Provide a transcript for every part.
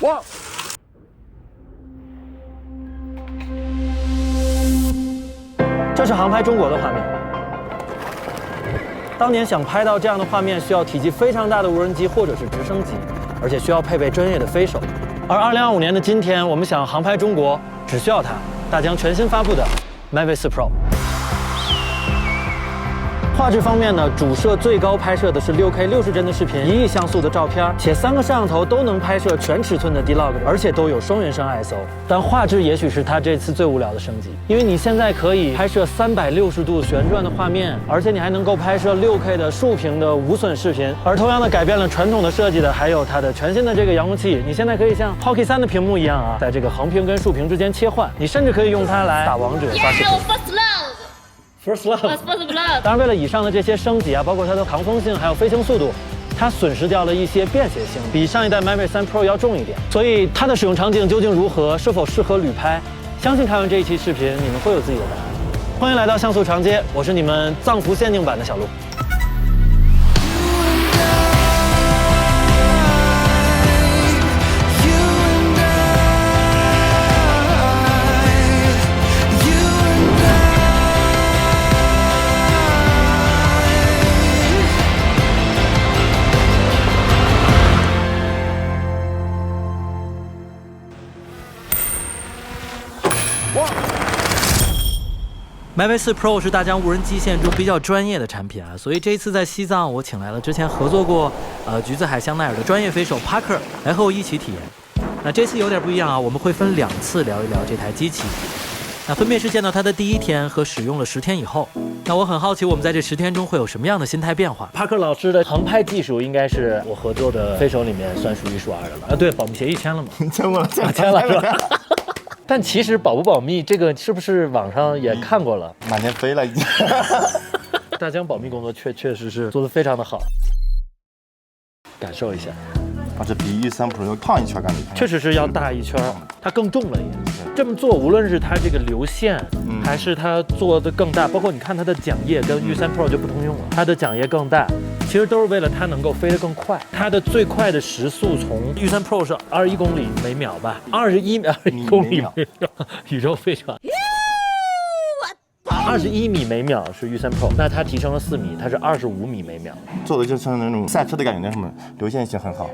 哇！这是航拍中国的画面。当年想拍到这样的画面，需要体积非常大的无人机或者是直升机，而且需要配备专业的飞手。而2025年的今天，我们想航拍中国，只需要它，大疆全新发布的 Mavic 4 Pro。画质方面呢，主摄最高拍摄的是6K 60帧的视频，1亿像素的照片，且3个摄像头都能拍摄全尺寸的 D-Log， 而且都有双原生 ISO。但画质也许是它这次最无聊的升级，因为你现在可以拍摄360度旋转的画面，而且你还能够拍摄6K 的竖屏的无损视频。而同样的改变了传统的设计的，还有它的全新的这个遥控器，你现在可以像 Pocket 3的屏幕一样啊，在这个横屏跟竖屏之间切换，你甚至可以用它来打王者、刷视频。First Love， 当然，为了以上的这些升级啊，包括它的抗风性还有飞行速度，它损失掉了一些便携性，比上一代 Mavic 3 Pro 要重一点。所以它的使用场景究竟如何，是否适合旅拍？相信看完这一期视频，你们会有自己的答案。欢迎来到像素长街，我是你们藏服限定版的小鹿。Mavic 4 Pro 是大疆无人机线中比较专业的产品啊，所以这一次在西藏，我请来了之前合作过橘子海香奈儿的专业飞手 Parker 来和我一起体验。那这次有点不一样啊，我们会分2次聊一聊这台机器。那分别是见到它的第1天和使用了10天以后。那我很好奇，我们在这10天中会有什么样的心态变化？Parker 老师的航拍技术应该是我合作的飞手里面算数1数2的了啊。对，保密协议签了吗？签过了，签了是吧？但其实保不保密，这个是不是网上也看过了？满天飞了已经。大疆保密工作确实是做得非常的好，感受一下。啊，这比玉3 Pro 要胖一圈，感觉。确实是要大一圈，它更重了也。这么做，无论是它这个流线，还是它做的更大，包括你看它的桨叶跟玉3 Pro 就不通用了，它的桨叶更大，其实都是为了它能够飞得更快。它的最快的时速从玉3 Pro 是21公里每秒吧，21公里每秒，宇宙飞船。21米每秒是玉3 Pro， 那它提升了4米，它是25米每秒，做的就是那种赛车的感觉，那什么流线型很好，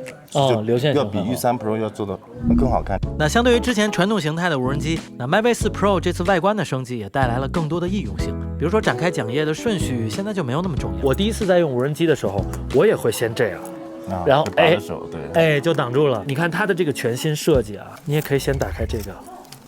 流线型要比玉3 Pro 要做的更好看。那相对于之前传统形态的无人机，那 Mavic 4 Pro 这次外观的升级也带来了更多的易用性，比如说展开桨叶的顺序现在就没有那么重要。我第一次在用无人机的时候，我也会先这样。然后就挡住了。你看它的这个全新设计啊，你也可以先打开这个，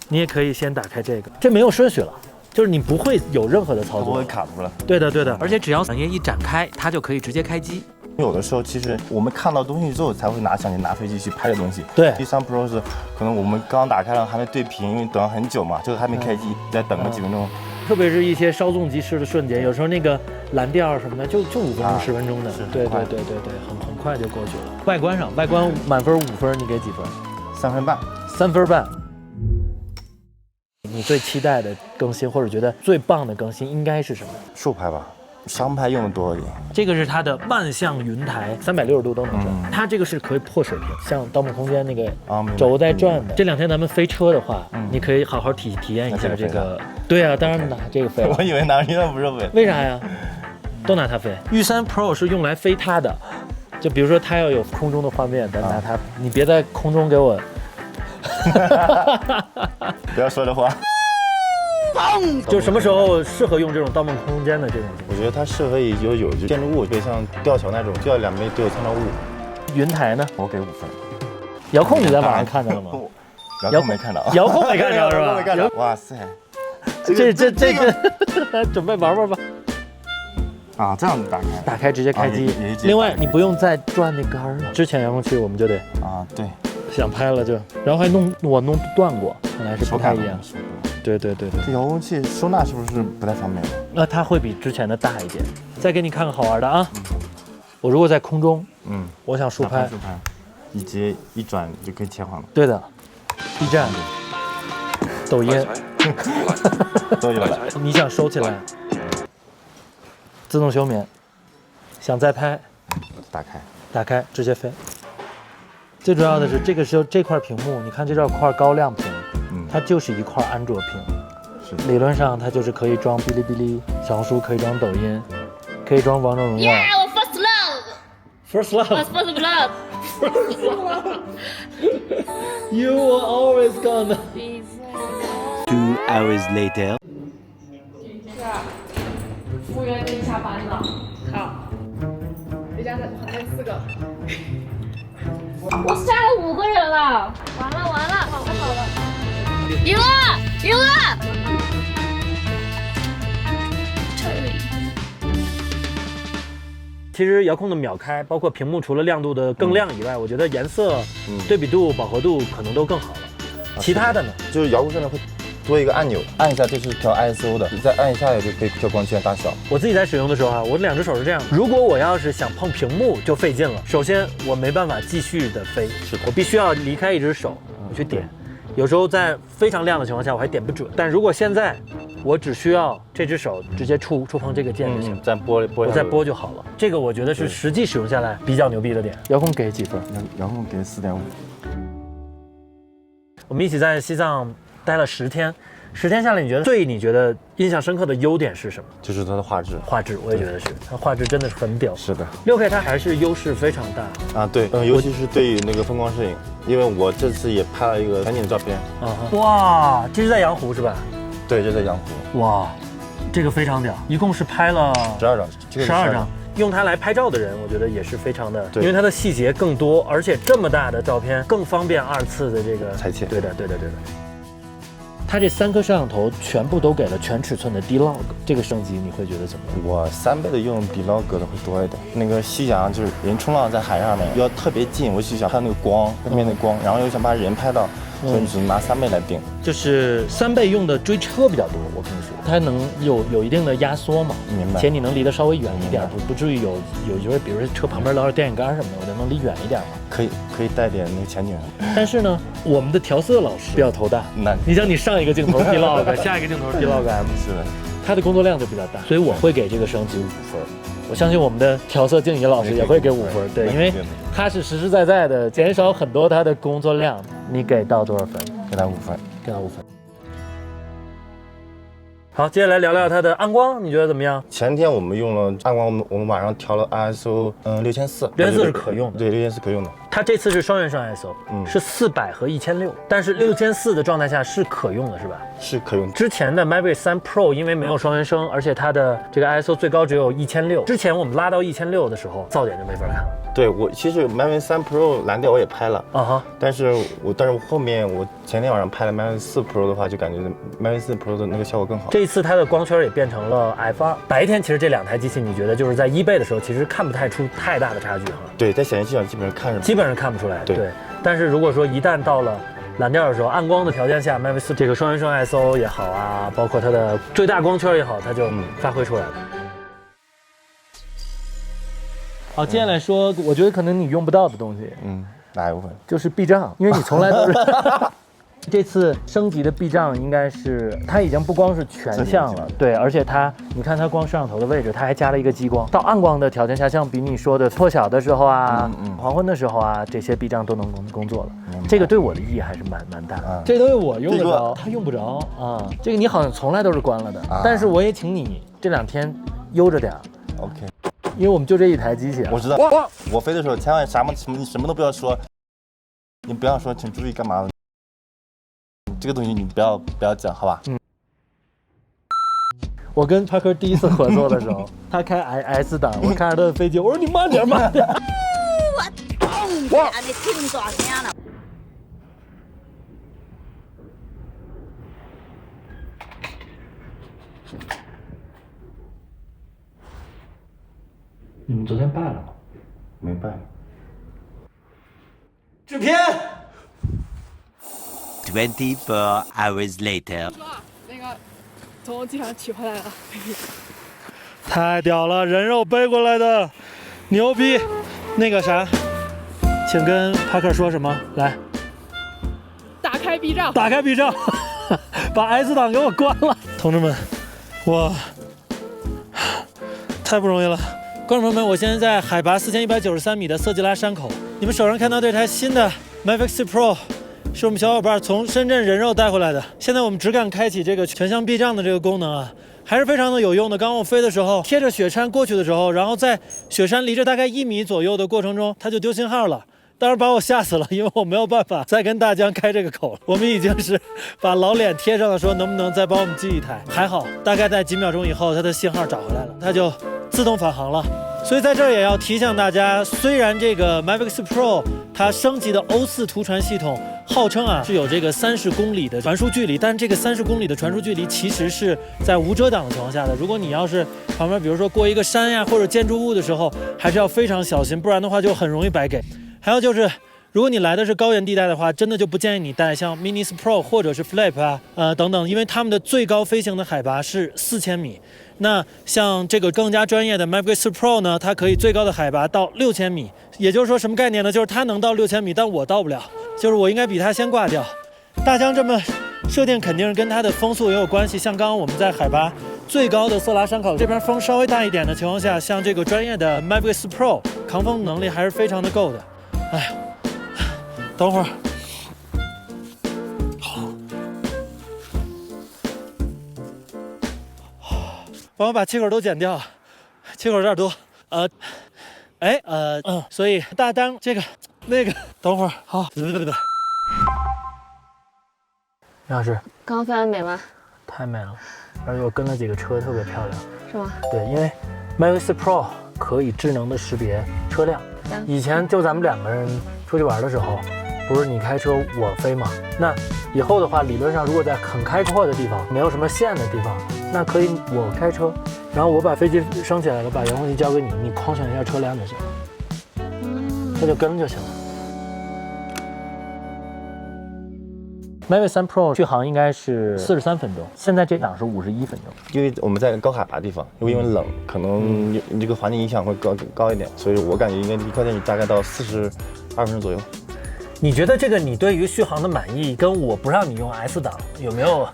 你也可以先打开这个，这没有顺序了。就是你不会有任何的操作，不会卡住了。对的，而且只要桨叶一展开，它就可以直接开机。有的时候其实我们看到东西之后才会拿相机拿飞机去拍的东西。对，D 3 Pro 是可能我们刚打开了还没对屏，因为等了很久嘛，就是还没开机，再等个几分钟。特别是一些稍纵即逝的瞬间，有时候那个蓝调什么的，就5分钟10分钟的，对，很快就过去了。外观满分5分，你给几分？3分半。3分半。你最期待的更新，或者觉得最棒的更新应该是什么？竖拍吧，商拍用的多一点。这个是它的万向云台，360度都能转。它这个是可以破水平，像《盗梦空间》那个轴在转的。这2天咱们飞车的话，你可以好好体验一下这个。对啊，当然拿这个飞了。我以为拿玉3 Pro 飞。为啥呀？都拿它飞。玉3 Pro 是用来飞它的，就比如说它要有空中的画面，咱拿它。你别在空中给我。不要说这话。就什么时候适合用这种盗梦空间的这种？我觉得它适合有建筑物，对，像吊桥那种，就要两边都有参照物。云台呢？我给5分。遥控你在网上看到了吗？遥控没看到。遥控没看着是吧？没看到。哇塞，这准备玩吧。啊，这样子打开直接开机。另外你不用再转那杆儿了，之前遥控器我们就得对。想拍了就，然后还弄断过，看来是不太一样。对。这遥控器收纳是不是不太方便？那它会比之前的大一点。再给你看个好玩的啊，我如果在空中，我想竖拍，一接一转就可以切换了。对的 ，B 站、抖音都有了。你想收起来，自动休眠，想再拍，打开，直接飞。最主要的是这块屏幕，你看这块高亮屏，它就是一块安卓屏。是，理论上它就是可以装哔哩哔哩、小红书，可以装抖音，可以装王者荣耀。Yeah, our first love. First love. First love. You were always gonna. 2 hours later. 服务员给你下班了。好。人家在旁边4个。我杀了5个人了，完了，好了，赢了。其实遥控的秒开，包括屏幕除了亮度的更亮以外，我觉得颜色、对比度、饱和度可能都更好了。其他的呢？就是遥控上面会多一个按钮，按一下就是调 ISO 的，你再按一下也就可以调光圈大小。我自己在使用的时候啊，我2只手是这样的。如果我要是想碰屏幕就费劲了，首先我没办法继续的飞，我必须要离开一只手，我去点。有时候在非常亮的情况下，我还点不准。但如果现在我只需要这只手直接触碰这个键就行，再拨我再拨就好了。这个我觉得是实际使用下来比较牛逼的点。遥控给几分？遥控给4.5。我们一起在西藏待了10天，10天下来，你觉得印象深刻的优点是什么？就是它的画质。画质，我也觉得是，它画质真的是很屌。是的，6K 它还是优势非常大啊。对，尤其是对于那个风光摄影，因为我这次也拍了一个全景的照片。哇，这是在羊湖是吧？对，就在羊湖。哇，这个非常屌，一共是拍了12张，12张。用它来拍照的人，我觉得也是非常的，对，因为它的细节更多，而且这么大的照片更方便2次的这个裁切。对的。它这3颗摄像头全部都给了全尺寸的 D-Log， 这个升级你会觉得怎么样？我3倍的用 D-Log 的会多一点。那个夕阳就是人冲浪在海上面要特别近，我就想拍那个光，外面的光，然后又想把人拍到，所以你只能拿3倍来定。就是3倍用的追车比较多，我跟你说，它能有一定的压缩嘛，明白？且你能离得稍微远一点，不至于有时候，比如说车旁边老有电线杆什么的，我就能离远一点嘛。可以带点那个前景。但是呢，我们的调色老师比较头大。你像你上一个镜头 D-Log， 下一个镜头 D-Log M， 是的，他的工作量就比较大，所以我会给这个升级5分。我相信我们的调色静怡老师也会给5分，对，因为他是实实在在的减少很多他的工作量。你给到多少分？给他5分，给他5分。好，接下来聊聊它的暗光，你觉得怎么样？前天我们用了暗光，我们晚上调了 ISO 6400，6400是可用的，对，6400是可用的。它这次是双原生 ISO，是400和1600，但是6400的状态下是可用的，是吧？是可用的。之前的 Mavic 3 Pro 因为没有双原生，而且它的这个 ISO 最高只有1600，之前我们拉到1600的时候，噪点就没法看了。对，我其实 Mavic 3 Pro 蓝调我也拍了但是我后面我前天晚上拍了 Mavic 4 Pro 的话，就感觉 Mavic 4 Pro 的那个效果更好。这一次它的光圈也变成了 F2。白天其实这2台机器，你觉得就是在1倍的时候，其实看不太出太大的差距哈。对，在显示器上基本上看不出来。对。但是如果说一旦到了蓝调的时候，暗光的条件下 ，Mavic 4这个双原生 ISO 也好啊，包括它的最大光圈也好，它就发挥出来了。好，接下来说，我觉得可能你用不到的东西，哪一部分？就是避障，因为你从来都是。这次升级的避障应该是它已经不光是全向了，对，而且你看它光摄像头的位置，它还加了一个激光。到暗光的条件下，像比你说的破晓的时候啊，黄昏的时候啊，这些避障都能工作了。这个对我的意义还是蛮大的。这东西我用得着，它用不着啊。这个你好像从来都是关了的，但是我也请你这2天悠着点。OK。因为我们就这一台机器，我知道。我飞的时候千万什么都不要说，你不要说，请注意干嘛？这个东西你不要讲，好吧？我跟帕克第一次合作的时候，他开 S 档，我看着他的飞机，我说你慢点。哇！你听多少声了？你们昨天拜了吗？没拜。制片。24 hours later。那个从机场取回来了。太屌了，人肉背过来的，牛逼！那个啥，请跟帕克说什么？来，打开避障，打开避障，把 S 档给我关了，同志们，哇，太不容易了！观众朋友们，我现在在海拔4193米的色季拉山口，你们手上看到这台新的 Mavic 4 Pro， 是我们小伙伴从深圳人肉带回来的。现在我们只敢开启这个全向避障的这个功能啊，还是非常的有用的。刚刚我飞的时候，贴着雪山过去的时候，然后在雪山离着大概1米左右的过程中，它就丢信号了。当时把我吓死了，因为我没有办法再跟大疆开这个口了。我们已经是把老脸贴上了，说能不能再帮我们寄一台？还好，大概在几秒钟以后，它的信号找回来了，它就自动返航了。所以在这儿也要提醒大家，虽然这个 Mavic 4 Pro 它升级的 O4 图传系统号称啊是有这个30公里的传输距离，但这个30公里的传输距离其实是在无遮挡的情况下的。如果你要是旁边比如说过一个山呀或者建筑物的时候，还是要非常小心，不然的话就很容易白给。还有就是，如果你来的是高原地带的话，真的就不建议你带像 Mini 4 Pro 或者是 Flip 啊，等等，因为它们的最高飞行的海拔是4000米。那像这个更加专业的 Mavic 4 Pro 呢，它可以最高的海拔到6000米。也就是说什么概念呢？就是它能到6000米，但我到不了，就是我应该比它先挂掉。大疆这么设定肯定是跟它的风速也有关系。像刚刚我们在海拔最高的色拉山口这边风稍微大一点的情况下，像这个专业的 Mavic 4 Pro 抗风能力还是非常的够的。哎，等会儿。帮我把气口都剪掉，气口有点多。所以大当这个那个，等会儿好。李老师，刚刚飞完美吗？太美了，而且我跟了几个车特别漂亮。是吗？对，因为 Mavic 4 Pro 可以智能的识别车辆。以前就咱们2个人出去玩的时候，不是你开车我飞吗？那以后的话，理论上如果在很开阔的地方，没有什么线的地方，那可以我开车，然后我把飞机升起来了，把遥控器交给你，你框选一下车辆就行，它就跟就行了。Mavic 3 Pro 续航应该是43分钟，现在这档是51分钟。因为我们在高海拔地方，因为冷，可能你这个环境影响会高一点，所以我感觉应该离开电大概到42分钟左右。你觉得这个你对于续航的满意，跟我不让你用 S 档有没有？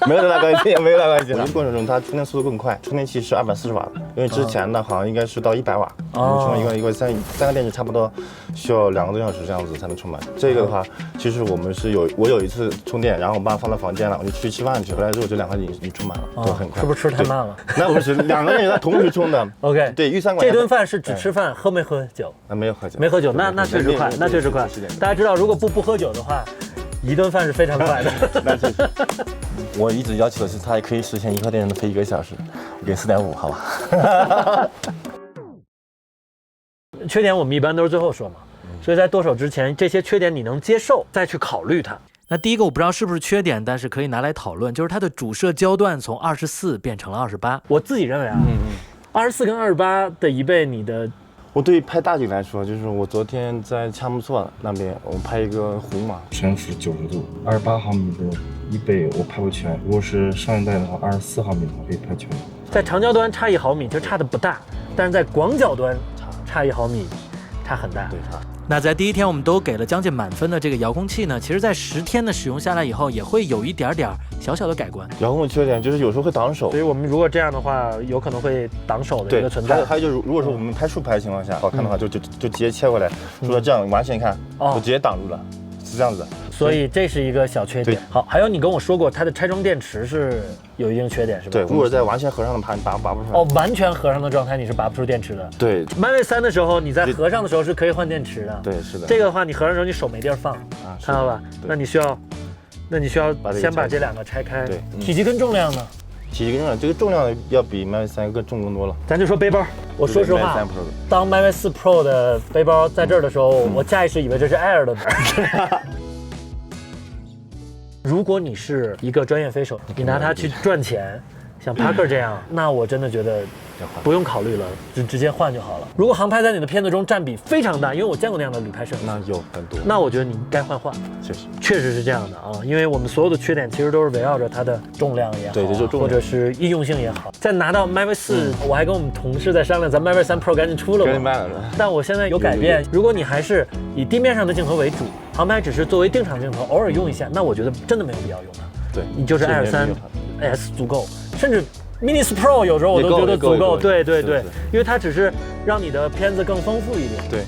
没有太大关系，没有太大关系。过程中它充电速度更快，充电器是240瓦的，因为之前的好像应该是到100瓦，充一个三个电池差不多需要2个多小时这样子才能充满。这个的话，其实我有一次充电，然后我爸放到房间了，我就出去吃饭去，回来之后这2个已经充满了，都很快。是不是吃太慢了？那不是2个人在同时充的。OK， 对，预算管。这顿饭是只吃饭，喝没喝酒？没有喝酒，没喝酒，那确实快，那确实快。大家知道，如果不喝酒的话，一顿饭是非常快的。那确实。我一直要求的是，它也可以实现1号电能飞1个小时，我给4.5，好吧？缺点我们一般都是最后说嘛，所以在剁手之前，这些缺点你能接受，再去考虑它。那第一个我不知道是不是缺点，但是可以拿来讨论，就是它的主摄焦段从24变成了28。我自己认为啊，24跟28的一倍，你的。我对于拍大景来说，就是我昨天在恰木错那边，我拍一个湖嘛，全幅90度，28毫米的一倍我拍不全。如果是上一代的话，24毫米的话可以拍全。在长焦端差1毫米就差的不大，但是在广角端差1毫米，差很大。对，差。那在第一天我们都给了将近满分的这个遥控器呢，其实在10天的使用下来以后，也会有一点小小的改观。遥控缺点就是有时候会挡手，所以我们如果这样的话，有可能会挡手的一个存在。还有就是，如果说我们拍竖拍的情况下，好看的话就直接切过来，除了这样完全看，就直接挡住了，是这样子。所以这是一个小缺点。好，还有你跟我说过，它的拆装电池是有一定缺点，是吧？对，如果在完全合上的拔不出来。哦，完全合上的状态你是拔不出电池的。对 ，Mavic 3的时候你在合上的时候是可以换电池的。对，是的。这个的话，你合上的时候你手没地儿放，看到吧？那你需要先把这2个拆开。对，体积跟重量呢？体积跟重量，这个重量要比 Mavic 3更重更多了。咱就说背包，我说实话，当 Mavic 4 Pro 的背包在这儿的时候，我下意识以为这是 Air 的。如果你是一个专业飞手，你拿它去赚钱，像帕克这样，那我真的觉得不用考虑了，直接换就好了。如果航拍在你的片子中占比非常大，因为我见过那样的旅拍摄，那有很多，那我觉得你该换。确实是这样的啊，因为我们所有的缺点其实都是围绕着它的重量也好，对，就重量，或者是应用性也好。再拿到 Mavic 4，我还跟我们同事在商量，咱 Mavic 3 Pro 赶紧出了吧。但我现在有改变，如果你还是以地面上的镜头为主，航拍只是作为定场镜头偶尔用一下，那我觉得真的没有必要用它。对，你就是 Air 3S 足够，甚至 Mini 4 Pro 有时候我都觉得足够。对，因为它只是让你的片子更丰富一点。对。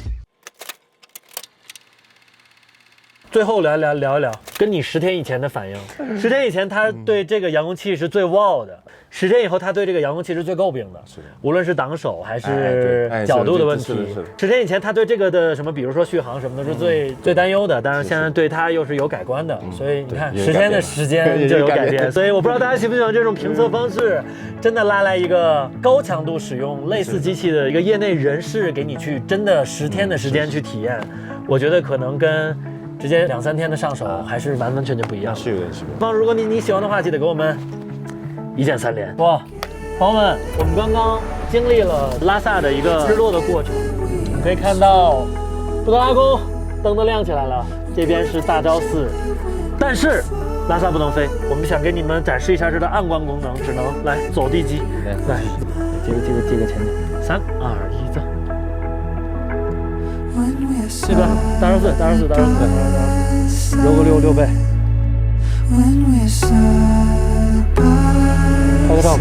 最后聊一聊，跟你10天以前的反应。10天以前他对这个遥控器是最 wow 的，10天以后他对这个遥控器是最诟病的，是的，无论是挡手还是角度的问题。10天以前他对这个的什么，比如说续航什么的是最担忧的，但是现在对他又是有改观的，所以你看10天的时间就有改变。所以我不知道大家喜不喜欢这种评测方式，真的拉来一个高强度使用类似机器的一个业内人士给你去真的10天的时间去体验，我觉得可能跟直接2、3天的上手还是完全不一样。是有点。如果你喜欢的话，记得给我们1键3连。哇，朋友们，我们刚刚经历了拉萨的一个日落的过程，我们可以看到布达拉宫灯都亮起来了，这边是大昭寺，但是拉萨不能飞，我们想给你们展示一下这的暗光功能，只能来走地机，来，接个前点，3、2、1，走。这个大昭寺，揉个六倍，拍个照。